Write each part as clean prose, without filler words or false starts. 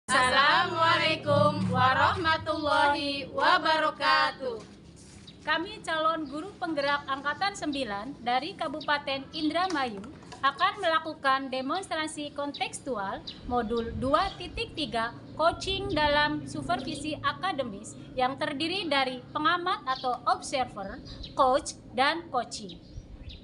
Assalamualaikum warahmatullahi wabarakatuh. Kami calon guru penggerak Angkatan 9 dari Kabupaten Indramayu akan melakukan demonstrasi kontekstual modul 2.3 coaching dalam supervisi akademis yang terdiri dari pengamat atau observer, coach, dan coaching.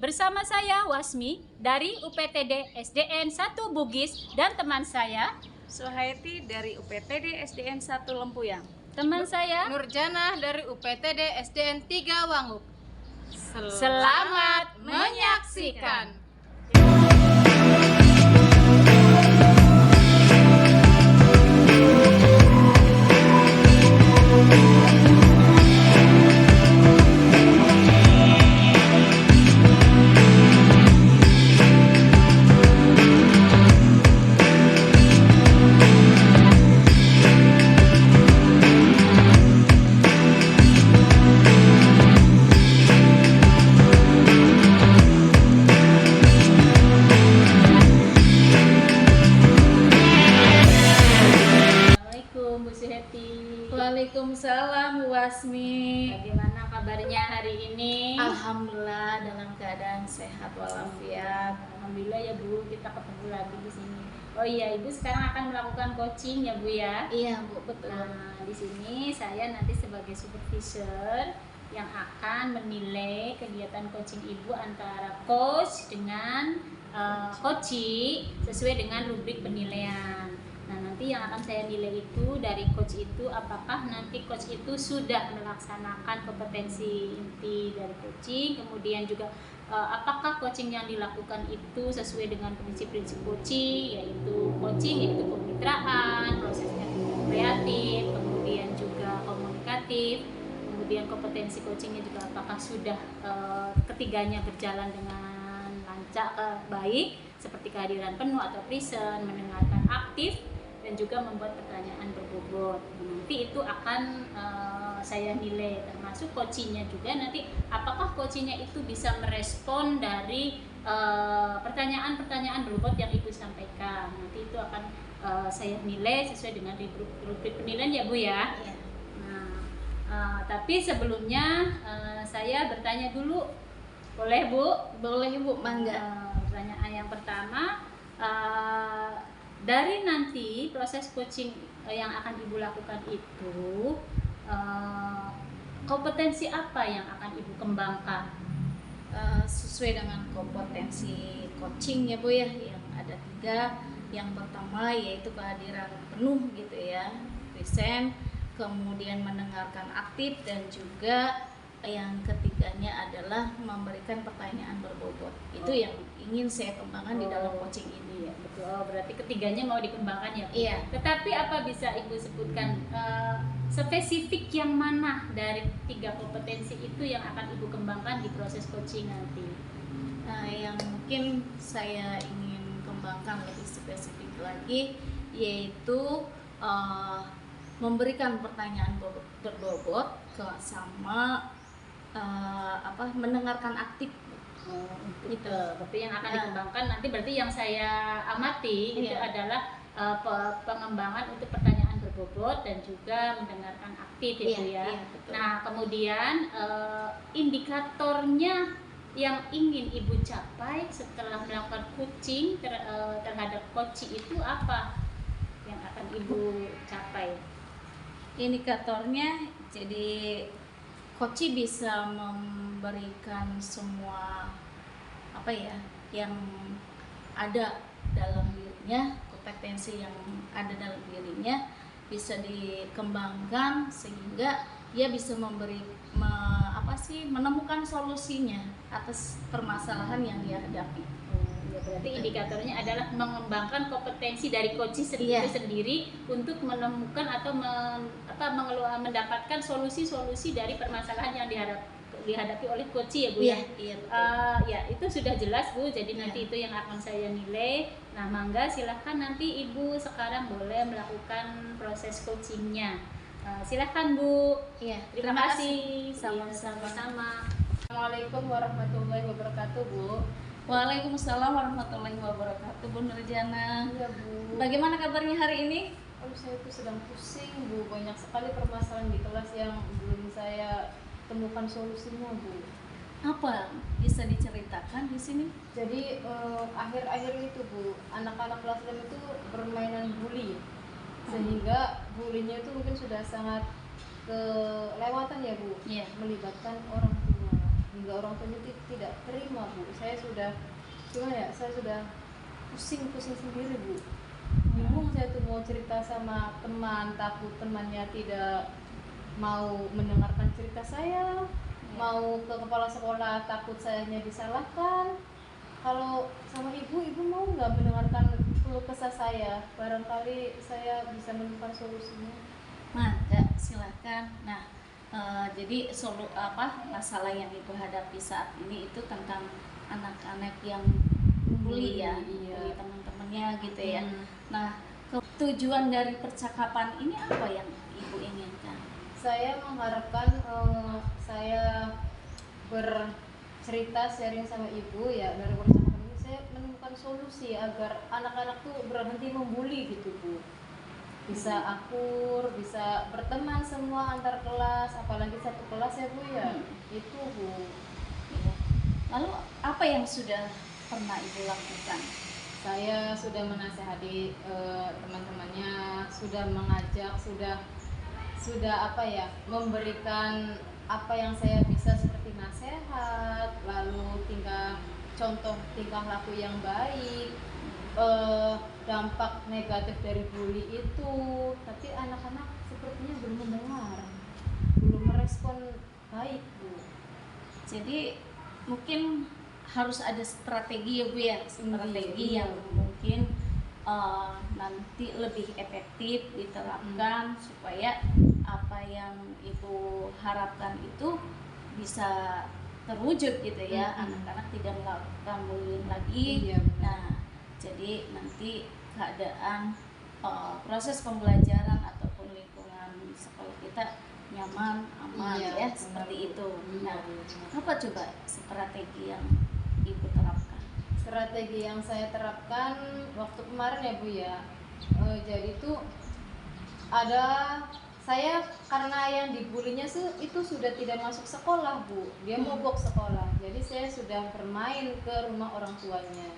Bersama saya Wasmi dari UPTD SDN 1 Bugis dan teman saya Suhaiti dari UPTD SDN 1 Lempuyang. Teman saya Nurjana dari UPTD SDN 3 Wanguk. Selamat menyaksikan. Waalaikumsalam Wasmi. Bagaimana kabarnya hari ini? Alhamdulillah dalam keadaan sehat walafiat. Alhamdulillah ya Bu, kita ketemu lagi di sini. Oh iya, Ibu sekarang akan melakukan coaching ya Bu ya? Iya Bu, betul. Nah, di sini saya nanti sebagai supervisor yang akan menilai kegiatan coaching Ibu antara coach dengan coachee sesuai dengan rubrik penilaian. Nah, nanti yang akan saya nilai itu dari coach itu apakah nanti coach itu sudah melaksanakan kompetensi inti dari coaching, kemudian juga apakah coaching yang dilakukan itu sesuai dengan prinsip-prinsip coaching, yaitu kemitraan, prosesnya kreatif, kemudian juga komunikatif, kemudian kompetensi coachingnya juga apakah sudah ketiganya berjalan dengan lancar, baik, seperti kehadiran penuh atau present, mendengarkan aktif, dan juga membuat pertanyaan berbobot. Nanti itu akan saya nilai, termasuk coachingnya juga nanti apakah coachingnya itu bisa merespon dari pertanyaan-pertanyaan berbobot yang Ibu sampaikan. Nanti itu akan saya nilai sesuai dengan rubrik penilaian ya Bu ya. Iya. Nah, tapi sebelumnya saya bertanya dulu, boleh Bu? Boleh Bu, mangga. Pertanyaan yang pertama, dari nanti proses coaching yang akan Ibu lakukan itu, kompetensi apa yang akan Ibu kembangkan? Sesuai dengan kompetensi coaching ya Bu ya, yang ada 3. Yang pertama yaitu kehadiran penuh gitu ya, present, kemudian mendengarkan aktif, dan juga yang ketiganya adalah memberikan pertanyaan berbobot. Itu yang ingin saya kembangkan di dalam coaching ini. Ya, betul. Berarti ketiganya mau dikembangkan ya? Iya. Tetapi apa bisa Ibu sebutkan spesifik yang mana dari 3 kompetensi itu yang akan Ibu kembangkan di proses coaching nanti? Nah, yang mungkin saya ingin kembangkan lebih spesifik lagi yaitu memberikan pertanyaan berbobot sama mendengarkan aktif. Itu berarti yang akan dikembangkan nanti. Berarti yang saya amati itu adalah pengembangan untuk pertanyaan berbobot dan juga mendengarkan aktif itu ya. Iya, betul. Nah, kemudian indikatornya yang ingin Ibu capai setelah melakukan coaching terhadap coaching itu apa yang akan Ibu capai? Indikatornya jadi coach bisa memberikan semua yang ada dalam dirinya, kompetensi yang ada dalam dirinya bisa dikembangkan sehingga dia bisa menemukan solusinya atas permasalahan yang dia hadapi. Berarti indikatornya adalah mengembangkan kompetensi dari coach sendiri untuk menemukan atau mendapatkan solusi-solusi dari permasalahan yang dihadapi oleh coach ya Bu ya. Iya, ya itu sudah jelas Bu. Jadi nanti itu yang akan saya nilai. Nah, mangga silahkan nanti Ibu sekarang boleh melakukan proses coachingnya. Silahkan Bu. Iya, Terima kasih. Sama-sama. Assalamualaikum warahmatullahi wabarakatuh Bu. Waalaikumsalam warahmatullahi wabarakatuh, Bu Nurjana. Iya Bu. Bagaimana kabarnya hari ini? Kalau saya itu sedang pusing Bu, banyak sekali permasalahan di kelas yang belum saya temukan solusinya Bu. Apa bisa diceritakan di sini? Jadi akhir-akhir itu Bu, anak-anak kelas 6 itu bermainan bully, sehingga bulinya itu mungkin sudah sangat kelewatan ya Bu, Iya. melibatkan orang tua, hingga orang tua itu tidak terima Bu. Saya sudah gimana ya, saya sudah pusing-pusing sendiri Bu, bingung saya tuh mau cerita sama teman, takut temannya tidak mau mendengarkan cerita saya, mau ke kepala sekolah takut sayanya disalahkan. Kalau sama ibu mau nggak mendengarkan keluh kesah saya, barangkali saya bisa menemukan solusinya. Kak, silakan. Nah, jadi masalah yang ibu hadapi saat ini itu tentang anak-anak yang bully ya, Iya. bully teman-temannya gitu ya. Nah, tujuan dari percakapan ini apa yang ibu inginkan? Saya mengharapkan saya bercerita sharing sama ibu ya, dari percakapan ini saya menemukan solusi agar anak-anak tuh berhenti membuli gitu Bu, bisa akur, bisa berteman semua antar kelas, apalagi satu kelas ya Bu ya. Itu Bu. Ya. Lalu apa yang sudah pernah ibu lakukan? Saya sudah menasehati teman-temannya, sudah mengajak, sudah apa ya, memberikan apa yang saya bisa seperti nasihat, lalu contoh tingkah laku yang baik, dampak negatif dari bully itu, tapi anak-anak sepertinya belum mendengar, belum merespon baik Bu. Jadi mungkin harus ada strategi ya Bu ya, strategi Iya. yang mungkin nanti lebih efektif diterapkan supaya apa yang ibu harapkan itu bisa terwujud gitu ya. Anak-anak tidak melakukan bullying lagi. Iya, Nah, jadi nanti keadaan proses pembelajaran ataupun lingkungan sekolah kita nyaman, aman Iya, ya, seperti itu. Iya, Nah, benar. apa coba strategi yang ibu terapkan? Strategi yang saya terapkan waktu kemarin ya Bu ya, jadi tuh ada saya, karena yang dibulinya itu sudah tidak masuk sekolah Bu, dia mogok sekolah, jadi saya sudah bermain ke rumah orang tuanya,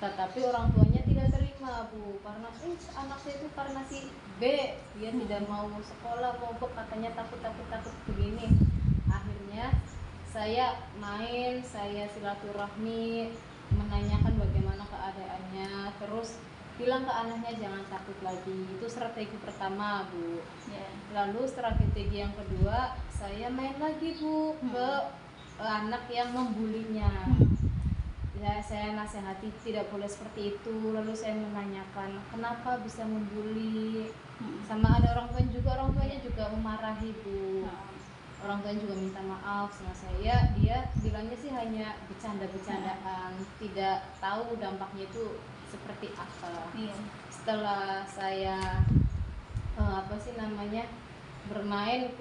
tetapi orang tuanya tidak terima Bu, karena anak saya itu karena si B dia tidak mau sekolah, mogok, katanya takut begini. Akhirnya saya main, saya silaturahmi, menanyakan bagaimana keadaannya, terus bilang ke anaknya jangan takut lagi. Itu strategi pertama Bu. Lalu strategi yang kedua, saya main lagi Bu ke anak yang membulinya. Ya, saya nasihati tidak boleh seperti itu, lalu saya menanyakan kenapa bisa membuli, sama ada orang tuanya juga memarahi Bu. Orang tuanya juga minta maaf sama saya, dia bilangnya sih hanya bercanda-bercandaan, tidak tahu dampaknya itu seperti apa. Setelah saya bermain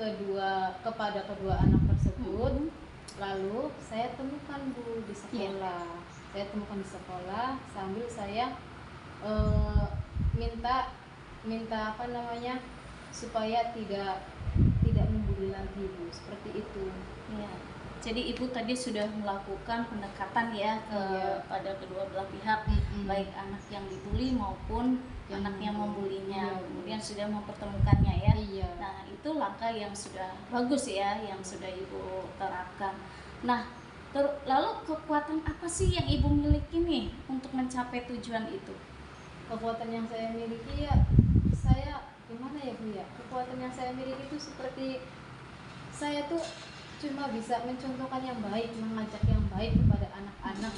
kepada kedua anak tersebut, lalu saya temukan Bu di sekolah. Saya temukan di sekolah sambil saya minta supaya tidak membuli lagi Bu, seperti itu. Ya. Jadi ibu tadi sudah melakukan pendekatan ya pada kedua belah pihak, baik anak yang dibully maupun anak yang membulinya. Kemudian sudah mempertemukannya ya. Nah, itu langkah yang sudah bagus ya, yang sudah ibu terapkan. Nah, lalu kekuatan apa sih yang ibu miliki nih untuk mencapai tujuan itu? Kekuatan yang saya miliki ya, saya gimana ya Bu ya, kekuatan yang saya miliki itu seperti saya tuh cuma bisa mencontohkan yang baik, mengajak yang baik kepada anak-anak,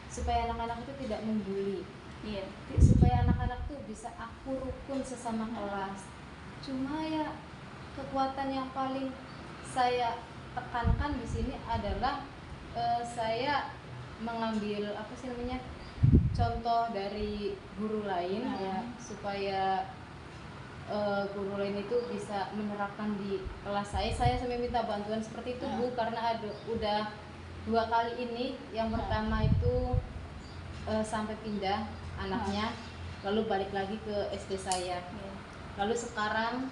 supaya anak-anak itu tidak membuli, supaya anak-anak tuh bisa akur rukun sesama kelas. Cuma ya kekuatan yang paling saya tekankan di sini adalah saya mengambil contoh dari guru lain ya, supaya guru lain itu bisa menerapkan di kelas saya sampai minta bantuan seperti itu Bu, karena udah 2 kali ini. Yang pertama itu sampai pindah anaknya, lalu balik lagi ke SD saya. Iya. Lalu sekarang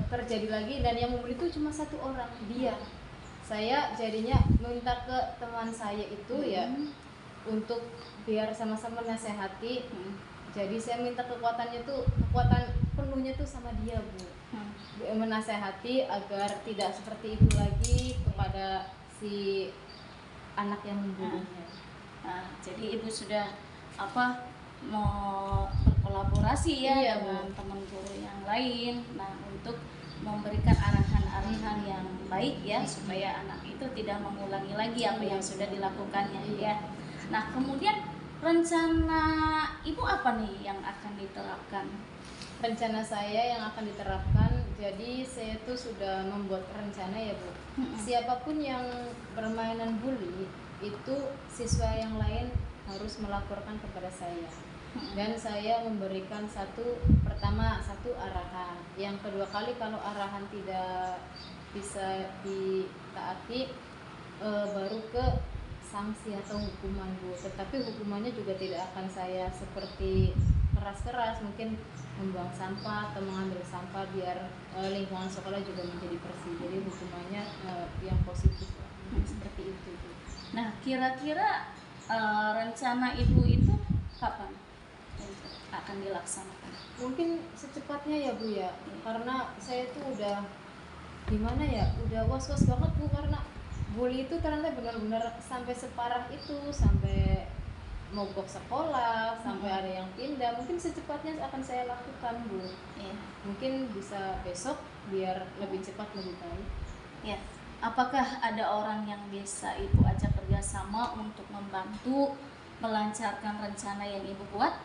terjadi lagi, dan yang membeli itu cuma satu orang, dia. Saya jadinya minta ke teman saya itu ya untuk biar sama-sama nasihati. Jadi saya minta kekuatan penuhnya tuh sama dia, Bu. Menasehati agar tidak seperti itu lagi kepada si anak yang membunuhnya. Nah, jadi ibu sudah mau berkolaborasi ya Iya, dengan Bu. teman guru yang lain, nah untuk memberikan arahan-arahan yang baik ya supaya anak itu tidak mengulangi lagi apa yang sudah dilakukannya ya. Nah kemudian rencana ibu apa nih yang akan diterapkan? Rencana saya yang akan diterapkan, jadi saya tuh sudah membuat rencana ya, Bu. Siapapun yang bermainan bully itu, siswa yang lain harus melaporkan kepada saya. Dan saya memberikan pertama satu arahan. Yang kedua kali kalau arahan tidak bisa ditaati, baru ke sanksi atau hukuman, Bu. Tetapi hukumannya juga tidak akan saya seperti keras-keras, mungkin membuang sampah atau mengambil sampah biar lingkungan sekolah juga menjadi bersih. Jadi hukumannya yang positif, seperti itu, Bu. Nah kira-kira rencana ibu itu kapan akan dilaksanakan? Mungkin secepatnya ya, Bu ya. Karena saya tuh udah gimana ya, udah was-was banget, Bu, karena bully itu ternyata benar-benar sampai separah itu, sampai mogok sekolah, sampai ada yang pindah. Mungkin secepatnya akan saya lakukan, Bu. Iya. Mungkin bisa besok biar lebih cepat, lebih baik. Ya, apakah ada orang yang bisa ibu ajak kerjasama untuk membantu melancarkan rencana yang ibu buat?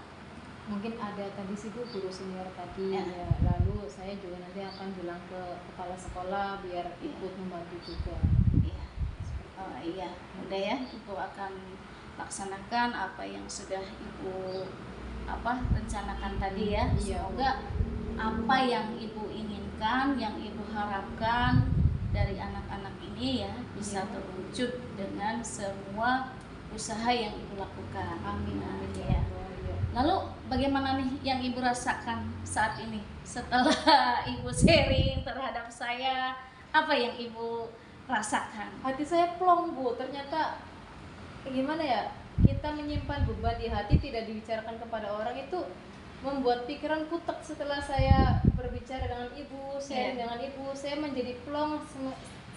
Mungkin ada tadi sih, Bu, guru senior tadi Ya. ya. Lalu saya juga nanti akan bilang ke kepala sekolah biar ikut membantu juga. Iya. Iya, udah ya, ibu akan laksanakan apa yang sudah ibu rencanakan tadi ya. Iya, Semoga apa yang ibu inginkan, yang ibu harapkan dari anak-anak ini ya bisa terwujud dengan semua usaha yang ibu lakukan. Amin, Nah, amin ya. ya Allah, ya. Lalu bagaimana nih yang ibu rasakan saat ini setelah ibu sharing terhadap saya? Apa yang ibu rasakan? Hati saya plong, Bu. Ternyata gimana ya, kita menyimpan beban di hati tidak dibicarakan kepada orang itu membuat pikiran kutek. Setelah saya berbicara dengan ibu, sharing dengan ibu, saya menjadi plong,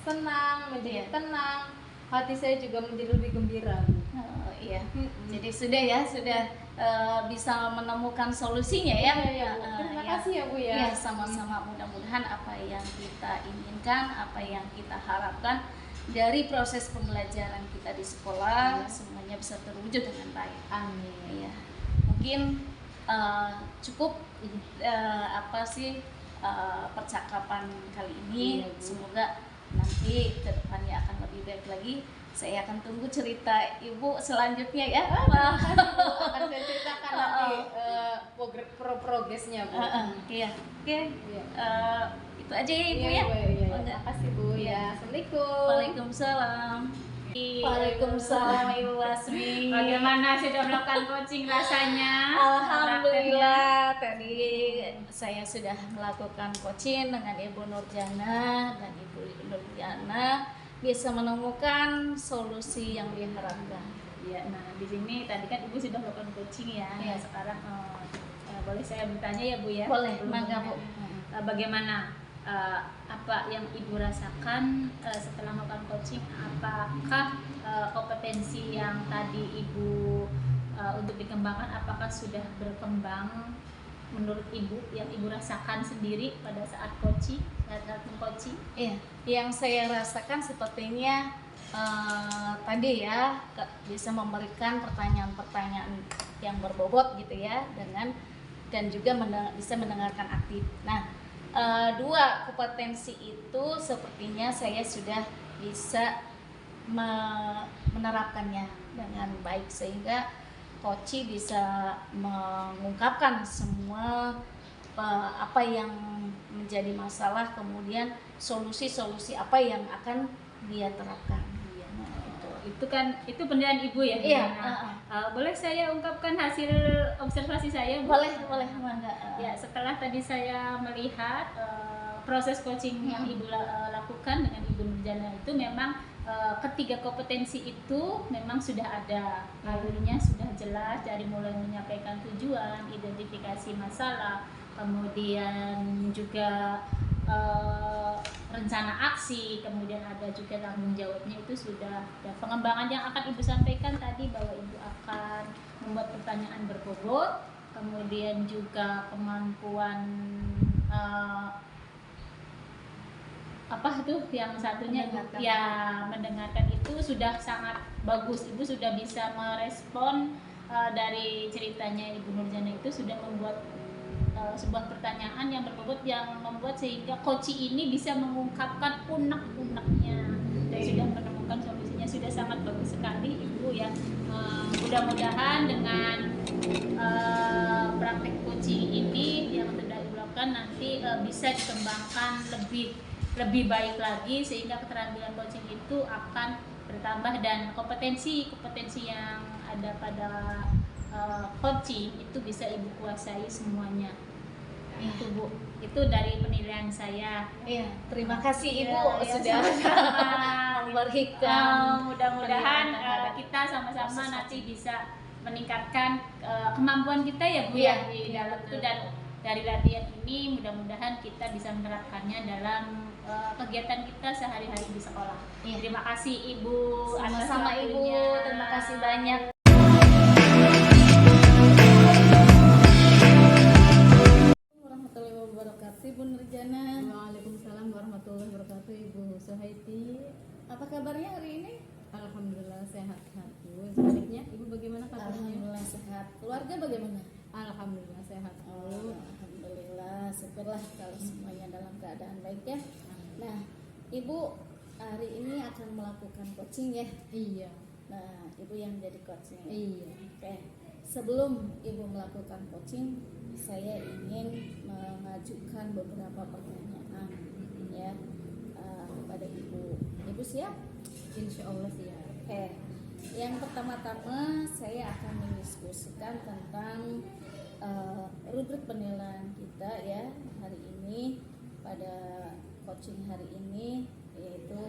senang, menjadi tenang. Hati saya juga menjadi lebih gembira, Bu. Iya. Jadi sudah bisa menemukan solusinya ya. Iya, Bu. Terima kasih ya, Bu ya. Ya, sama-sama. Mudah-mudahan apa yang kita inginkan, apa yang kita harapkan dari proses pembelajaran kita di sekolah semuanya bisa terwujud dengan baik. Amin. Iya. Mungkin cukup percakapan kali ini. Iya, Bu. Semoga nanti kedepannya akan lebih baik lagi. Saya akan tunggu cerita ibu selanjutnya ya. Terima kasih, Bu. Akan saya ceritakan nanti progresnya, Bu. Iya. Oke. Iya. Itu aja ya ibu Iya, ya. Bu, iya. Oh, Terima kasih, Bu Iya. ya. Assalamualaikum. Waalaikumsalam. Waalaikumsalam Ibu Lasmi. Bagaimana sudah melakukan coaching rasanya? Alhamdulillah, tadi saya sudah melakukan coaching dengan Ibu Nurjana, dan Ibu Nurjana bisa menemukan solusi yang diharapkan. Ya, nah di sini tadi kan ibu sudah melakukan coaching ya. Iya. Nah, sekarang boleh saya bertanya ya, Bu ya? Boleh, Sebelum mangga, Bu. Bagaimana apa yang ibu rasakan setelah melakukan coaching? Apakah kompetensi yang tadi ibu untuk dikembangkan apakah sudah berkembang menurut ibu, yang ibu rasakan sendiri pada saat coaching, saat meng-coaching? Iya, yang saya rasakan sepertinya tadi ya bisa memberikan pertanyaan-pertanyaan yang berbobot gitu ya, dan juga bisa mendengarkan aktif. Nah, dua kompetensi itu sepertinya saya sudah bisa menerapkannya dengan baik sehingga coach bisa mengungkapkan semua apa yang menjadi masalah, kemudian solusi-solusi apa yang akan dia terapkan. Nah, gitu. itu penilaian ibu ya. Iya, Boleh saya ungkapkan hasil observasi saya, Bu? boleh mangga. Ya, setelah tadi saya melihat proses coaching yang ibu lakukan dengan Ibu Nurjana itu memang ketiga kompetensi itu memang sudah ada, alurnya sudah jelas dari mulai menyampaikan tujuan, identifikasi masalah, kemudian juga rencana aksi, kemudian ada juga tanggung jawabnya itu sudah. Dan pengembangan yang akan ibu sampaikan tadi bahwa ibu akan membuat pertanyaan berbobot, kemudian juga kemampuan apa tuh yang satunya mendengarkan itu sudah sangat bagus. Ibu sudah bisa merespon dari ceritanya Ibu Nurjana itu sudah membuat sebuah pertanyaan yang berbobot yang membuat sehingga coach ini bisa mengungkapkan unek-uneknya dan sudah menemukan solusinya. Sudah sangat bagus sekali Ibu ya. Mudah-mudahan dengan praktek coaching ini yang sudah Ibu lakukan nanti bisa dikembangkan lebih baik lagi sehingga keterampilan coaching itu akan bertambah dan kompetensi yang ada pada coaching itu bisa ibu kuasai semuanya. Itu Bu, itu dari penilaian saya. Iya, terima kasih Ibu Ya, sudah memberikan. Mudah-mudahan kita sama-sama nanti bisa meningkatkan kemampuan kita ya Bu ya di dalam itu, dan dari latihan ini mudah-mudahan kita bisa menerapkannya dalam kegiatan kita sehari-hari di sekolah. Iya. Terima kasih Ibu atas Sama-sama Ibu, waktunya. terima kasih banyak. Warahmatullahi wabarakatuh, Ibu Nurjana. Waalaikumsalam warahmatullahi wabarakatuh, Ibu Suhaiti. Apa kabarnya hari ini? Alhamdulillah sehat-sehat, Bu. Sebaliknya, Ibu bagaimana kabarnya? Alhamdulillah sehat. Keluarga bagaimana? Alhamdulillah sehat, Bu. Alhamdulillah, syukurlah kalau semuanya dalam keadaan baik ya. Nah, Ibu hari ini akan melakukan coaching ya. Iya. Nah, Ibu yang jadi coaching. Iya. Oke. Sebelum Ibu melakukan coaching, saya ingin mengajukan beberapa pertanyaan ya kepada Ibu. Ibu siap? Insya Allah siap. Oke. Yang pertama-tama saya akan mendiskusikan tentang rubrik penilaian kita ya hari ini pada coaching hari ini, yaitu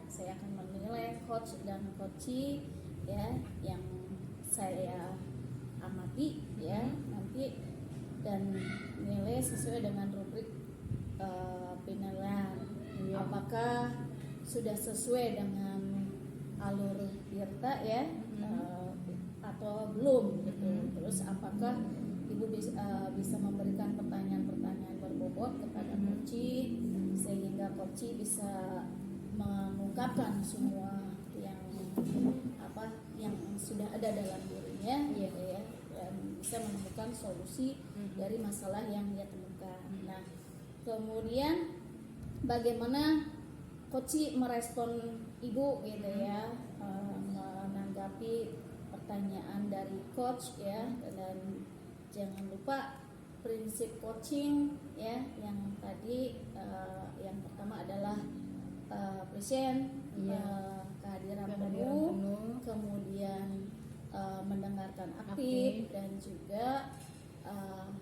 saya akan menilai coach dan coachee ya yang saya amati ya nanti, dan nilai sesuai dengan rubrik penilaian. Apakah sudah sesuai dengan alur Tirta ya atau belum gitu. Terus apakah Ibu bisa memberikan pertanyaan-pertanyaan berbobot kepada coachee sehingga coachee bisa mengungkapkan semua yang sudah ada dalam dirinya ya, dan bisa menemukan solusi dari masalah yang dia temukan. Nah, kemudian bagaimana coachee merespon Ibu gitu ya, menanggapi pertanyaan dari coach ya, dan jangan lupa prinsip coaching ya yang tadi yang pertama adalah present, kehadiran penuh, kemudian mendengarkan aktif dan juga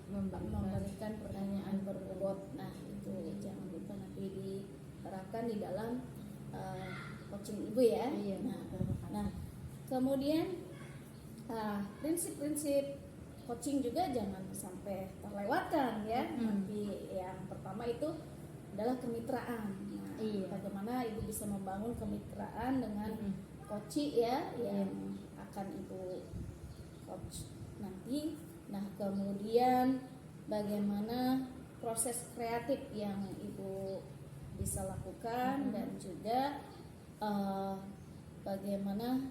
memberikan pertanyaan berbobot. Nah, itu jangan lupa nanti diterapkan di dalam coaching Ibu ya. Nah, kemudian prinsip-prinsip coaching juga jangan sampai terlewatkan ya. Nanti yang pertama itu adalah kemitraan. Nah, bagaimana Ibu bisa membangun kemitraan dengan coachee ya yang akan Ibu coach nanti. Nah, kemudian bagaimana proses kreatif yang Ibu bisa lakukan, dan juga bagaimana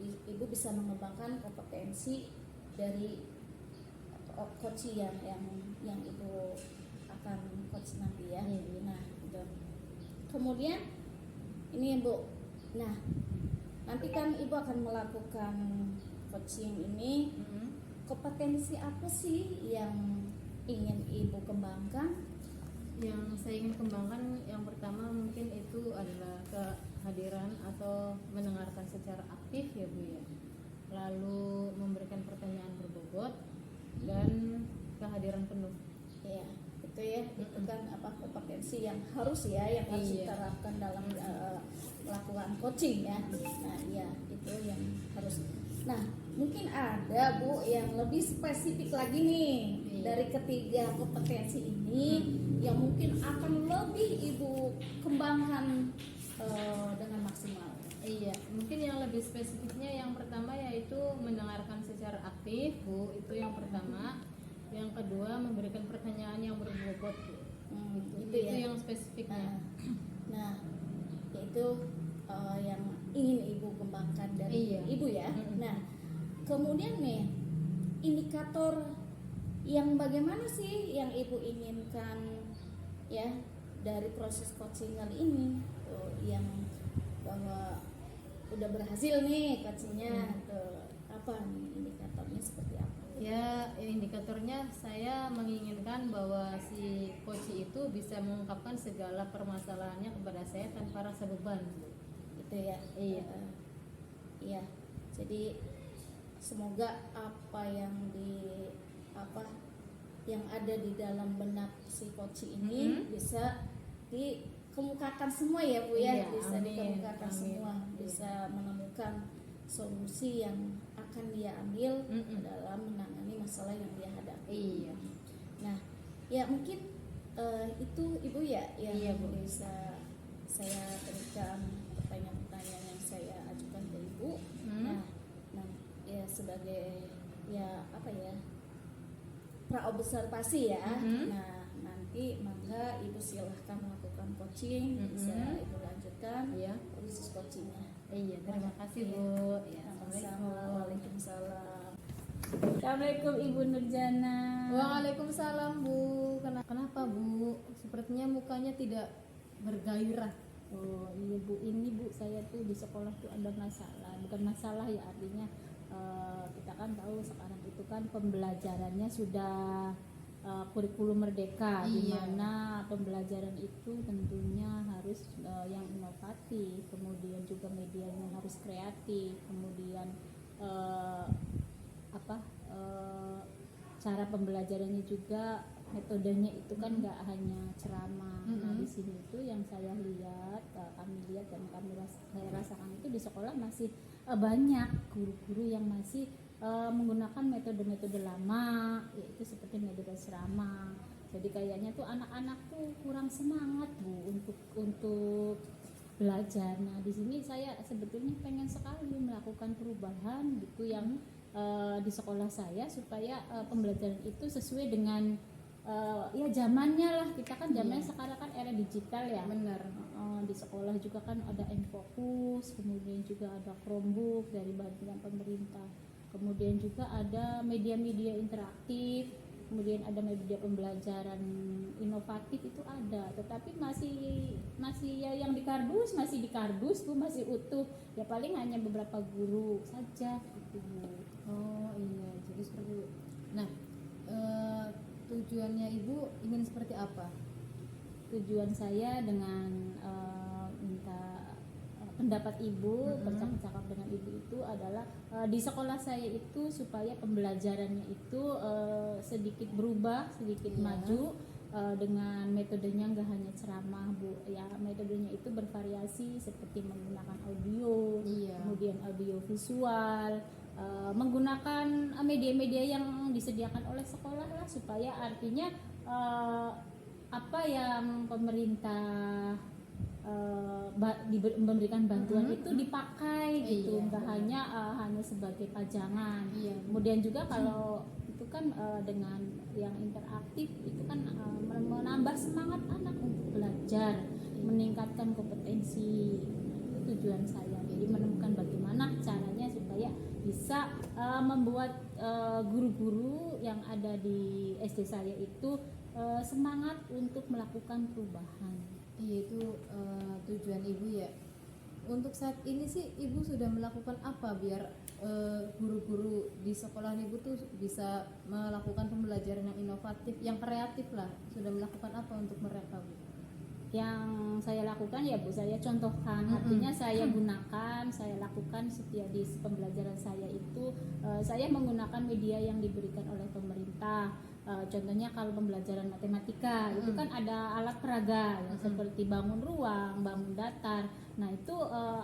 Ibu bisa mengembangkan kompetensi dari coachee yang Ibu akan coach nanti ya. Nah, gitu. Kemudian ini Ibu. Nah, nanti kan Ibu akan melakukan coaching ini. Kompetensi apa sih yang ingin Ibu kembangkan? Yang saya ingin kembangkan yang pertama mungkin itu adalah kehadiran atau mendengarkan secara aktif ya Bu ya, lalu memberikan pertanyaan berbobot dan kehadiran penuh. Ya, itu ya, itu kan apa kompetensi yang harus ya, yang harus Iya. diterapkan dalam melakukan coaching ya. Nah, ya itu yang harus. Nah, mungkin ada Bu yang lebih spesifik lagi nih Iya. dari ketiga kompetensi ini yang mungkin akan lebih Ibu kembangkan dengan maksimal. Iya, mungkin yang lebih spesifiknya yang pertama yaitu mendengarkan secara aktif, Bu. Itu yang pertama. Yang kedua, memberikan pertanyaan yang berbobot, Bu. Itu ya. yang spesifiknya. Nah, yaitu yang ingin Ibu kembangkan dari Iya. Ibu ya. Mm-mm. Nah, kemudian nih indikator yang bagaimana sih yang Ibu inginkan ya dari proses coaching kali ini, yang bahwa udah berhasil nih coachingnya, tuh apa nih indikatornya seperti apa? Ya, indikatornya saya menginginkan bahwa si coach itu bisa mengungkapkan segala permasalahannya kepada saya tanpa rasa beban, Bu. Itu ya. Iya. Iya. Jadi semoga apa yang ada di dalam benak si coach ini bisa dikemukakan semua ya Bu ya, Iya, bisa amin, dikemukakan amin. semua, bisa menemukan solusi yang akan dia ambil dalam menangani masalah yang dia hadapi. Iya. Nah, ya mungkin itu Ibu ya yang Iya, Bu. bisa saya berikan pertanyaan-pertanyaan yang saya ajukan ke Ibu. Nah, ya sebagai ya apa ya praobservasi ya. Nah, nanti mangga Ibu silahkan melakukan coaching, bisa Ibu lanjutkan Iya. proses coachingnya. Iya, terima kasih, Iya. Bu. Ya, Sama-sama. Waalaikumsalam. Assalamualaikum Ibu Nurjana. Waalaikumsalam, Bu. Kenapa, Bu? Sepertinya mukanya tidak bergairah. Oh iya Bu, ini Bu saya tuh di sekolah tuh ada masalah. Bukan masalah ya, artinya kita kan tahu sekarang itu kan pembelajarannya sudah kurikulum merdeka, di Iya. mana pembelajaran itu tentunya harus yang inovatif, kemudian juga medianya harus kreatif, kemudian cara pembelajarannya juga metodenya itu kan nggak hanya ceramah. Nah, di sini itu yang saya lihat, kami lihat dan saya rasakan itu di sekolah masih banyak guru-guru yang masih menggunakan metode-metode lama, yaitu seperti metode ceramah. Jadi kayaknya tuh anak-anak tuh kurang semangat Bu untuk belajar. Nah, di sini saya sebetulnya pengen sekali melakukan perubahan gitu yang di sekolah saya supaya pembelajaran itu sesuai dengan ya zamannya lah. Kita kan zamannya sekarang kan era digital ya. Benar. Di sekolah juga kan ada Infocus, kemudian juga ada Chromebook dari bantuan pemerintah, kemudian juga ada media-media interaktif, kemudian ada media pembelajaran inovatif itu ada, tetapi masih ya yang di kardus Bu, masih utuh ya, paling hanya beberapa guru saja gitu Bu. Oh iya, jadi seperti itu. Nah, tujuannya Ibu ingin seperti apa? Tujuan saya dengan minta pendapat Ibu, bercakap-cakap dengan Ibu itu adalah di sekolah saya itu supaya pembelajarannya itu sedikit berubah, sedikit maju, dengan metodenya nggak hanya ceramah Bu ya, metodenya itu bervariasi seperti menggunakan audio, kemudian audio visual, menggunakan media-media yang disediakan oleh sekolah lah, supaya artinya apa yang pemerintah memberikan bantuan itu dipakai gitu, nggak hanya sebagai pajangan. Kemudian juga kalau itu kan dengan yang interaktif itu kan menambah semangat anak untuk belajar, meningkatkan kompetensi. Itu tujuan saya. Jadi menemukan bagaimana caranya supaya bisa membuat guru-guru yang ada di SD saya itu semangat untuk melakukan perubahan. Iya, itu tujuan Ibu ya. Untuk saat ini sih Ibu sudah melakukan apa biar guru-guru di sekolah Ibu tuh bisa melakukan pembelajaran yang inovatif, yang kreatif lah. Sudah melakukan apa untuk mereka, Bu? yang saya lakukan ya Bu, saya contohkan, artinya saya gunakan, saya lakukan setiap di pembelajaran saya itu saya menggunakan media yang diberikan oleh pemerintah. Contohnya kalau pembelajaran matematika itu kan ada alat peraga ya, seperti bangun ruang, bangun datar. Nah itu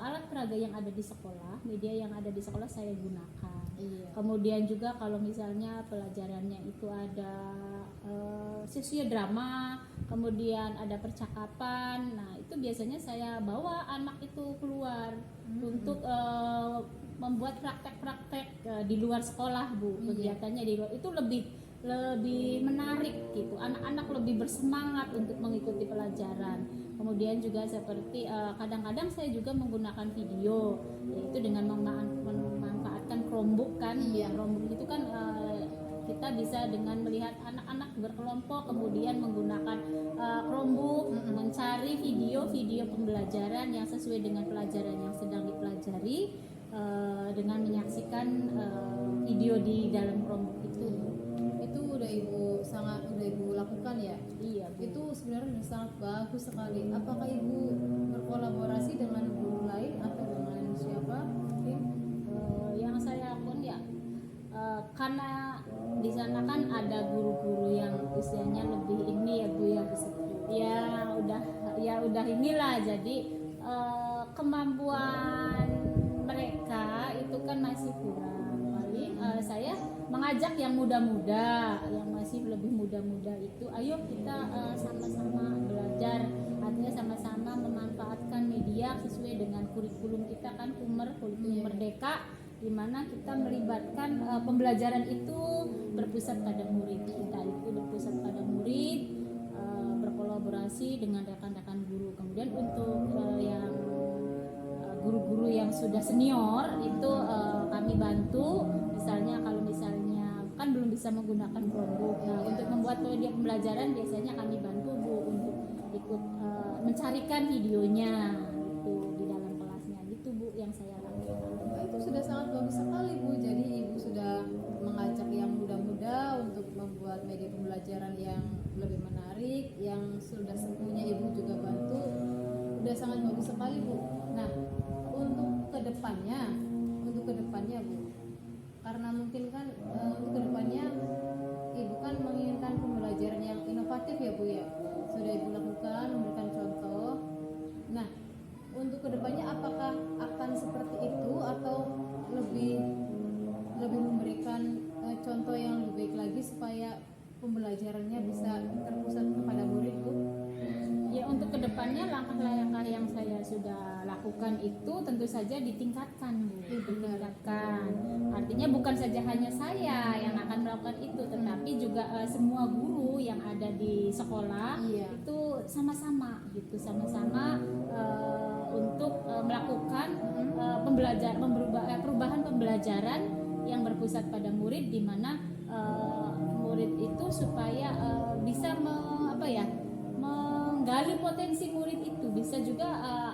alat peraga yang ada di sekolah, media yang ada di sekolah saya gunakan. Kemudian juga kalau misalnya pelajarannya itu ada siswa drama, kemudian ada percakapan, nah itu biasanya saya bawa anak itu keluar untuk membuat praktek-praktek di luar sekolah Bu. Kegiatannya di luar itu lebih menarik gitu, anak-anak lebih bersemangat untuk mengikuti pelajaran. Kemudian juga seperti kadang-kadang saya juga menggunakan video, yaitu dengan memanfaatkan Chromebook kan. Chromebook itu kan kita bisa dengan melihat anak-anak berkelompok, kemudian menggunakan Chromebook mencari video-video pembelajaran yang sesuai dengan pelajaran yang sedang dipelajari dengan menyaksikan video di dalam Chromebook itu. Udah ibu lakukan ya? Iya Bu. Itu sebenarnya udah sangat bagus sekali. Apakah ibu berkolaborasi dengan guru lain atau dengan siapa mungkin? Yang saya lakukan ya karena di sana kan ada guru-guru yang usianya lebih ini ya Bu ya udah inilah, jadi kemampuan mereka itu kan masih kurang. Paling saya mengajak yang muda-muda, yang masih lebih muda-muda itu, ayo kita sama-sama belajar, artinya sama-sama memanfaatkan media sesuai dengan kurikulum kita kan, kurikulum Merdeka, di mana kita melibatkan pembelajaran itu berpusat pada murid. Kita itu berpusat pada murid, berkolaborasi dengan rekan-rekan guru. Kemudian untuk yang guru-guru yang sudah senior itu kami bantu, misalnya kalau misalnya kan belum bisa menggunakan Chromebook. Nah, untuk membuat media pembelajaran biasanya kami bantu Bu untuk ikut mencarikan videonya gitu di dalam kelasnya, gitu Bu yang saya lakukan. Itu sudah sangat bagus sekali Bu. Jadi ibu sudah mengajak yang muda-muda untuk membuat media pembelajaran yang lebih menarik, yang sudah sepunya ibu juga bantu. Udah sangat bagus sekali Bu. Nah, untuk kedepannya Bu, karena mungkin kan untuk kedepannya ibu kan menginginkan pembelajaran yang inovatif ya Bu ya, sudah ibu lakukan, memberikan contoh. Nah, untuk kedepannya apakah akan seperti itu atau lebih memberikan contoh yang lebih baik lagi supaya pembelajarannya bisa terpusat kepada murid Bu? Ya, untuk kedepannya langkah-langkah yang saya sudah lakukan itu tentu saja ditingkatkan Bu. Ditingkatkan. Artinya bukan saja hanya saya yang akan melakukan itu, tetapi juga semua guru yang ada di sekolah itu sama-sama gitu, sama-sama untuk melakukan perubahan pembelajaran yang berpusat pada murid, di mana murid itu supaya bisa menggali potensi murid itu. Bisa juga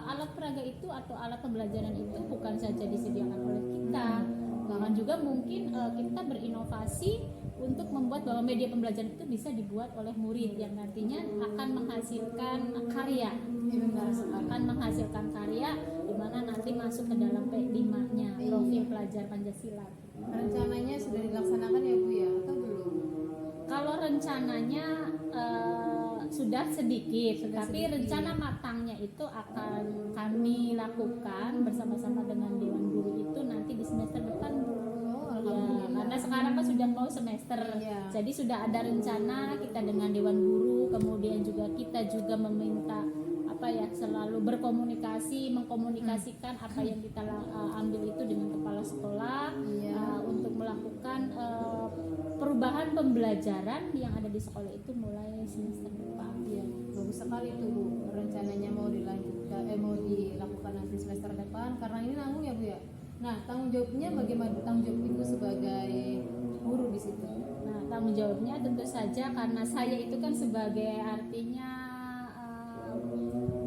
alat peraga itu atau alat pembelajaran itu bukan saja disediakan oleh kita, bahkan juga mungkin kita berinovasi untuk membuat bahwa media pembelajaran itu bisa dibuat oleh murid yang nantinya akan menghasilkan karya, di mana nanti masuk ke dalam P5-nya, profil pelajar Pancasila. Rencananya sudah dilaksanakan ya Bu ya, atau belum? Kalau rencananya sudah sedikit, tapi rencana matangnya itu akan kami lakukan bersama-sama dengan Dewan Guru itu nanti di semester depan Bu. Ya, karena sekarang kan sudah mau semester, jadi sudah ada rencana kita dengan Dewan Guru, kemudian juga kita juga meminta selalu berkomunikasi, mengkomunikasikan apa yang kita ambil itu dengan kepala sekolah untuk melakukan perubahan pembelajaran yang ada di sekolah itu mulai semester depan. Iya, bagus sekali tuh Bu. Rencananya mau dilanjutkan, mau dilakukan nanti semester depan, karena ini nanggung ya Bu ya. Nah, tanggung jawabnya bagaimana? Tanggung jawab Ibu sebagai guru di situ. Nah, tanggung jawabnya tentu saja karena saya itu kan sebagai artinya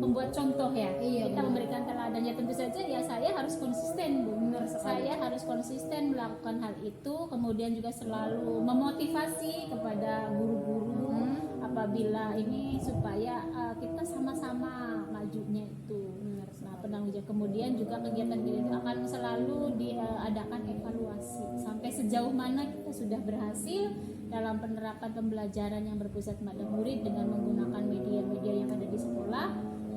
membuat contoh ya. Kita memberikan teladan, ya tentu saja ya saya harus konsisten Bu. Saya harus konsisten melakukan hal itu, kemudian juga selalu memotivasi kepada guru-guru apabila ini supaya kita sama-sama majunya itu. Nah, penanggung jawab. Kemudian juga kegiatan kita itu akan selalu diadakan evaluasi sampai sejauh mana kita sudah berhasil dalam penerapan pembelajaran yang berpusat pada murid dengan menggunakan media-media yang ada di sekolah.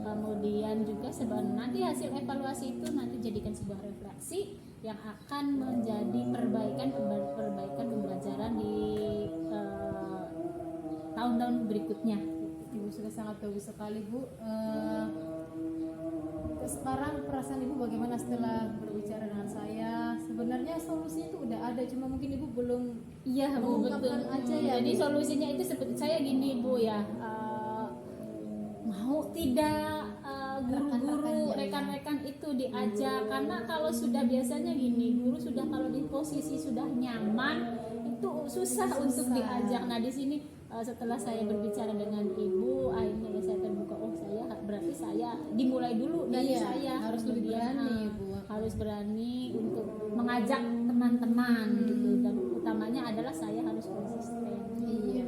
Kemudian juga nanti hasil evaluasi itu nanti jadikan sebuah refleksi yang akan menjadi perbaikan pembelajaran di tahun-tahun berikutnya. Ibu sudah sangat bagus sekali Bu. Sekarang perasaan Ibu bagaimana setelah berbicara dengan saya? Sebenarnya solusinya itu udah ada, cuma mungkin Ibu belum Iya Bu, betul. mengungkapkan aja ya. Jadi Bu. solusinya itu seperti saya gini Bu ya, mau tidak guru-guru rekan-rekan itu diajak, karena kalau sudah biasanya gini, guru sudah kalau di posisi sudah nyaman itu susah untuk diajak. Nah di sini setelah saya berbicara dengan ibu, akhirnya saya terbuka, oh saya berarti saya dimulai dulu dari Iya, saya harus lebih Kemudian, berani, Bu. harus berani untuk mengajak teman-teman gitu, dan utamanya adalah saya harus konsisten. Iya.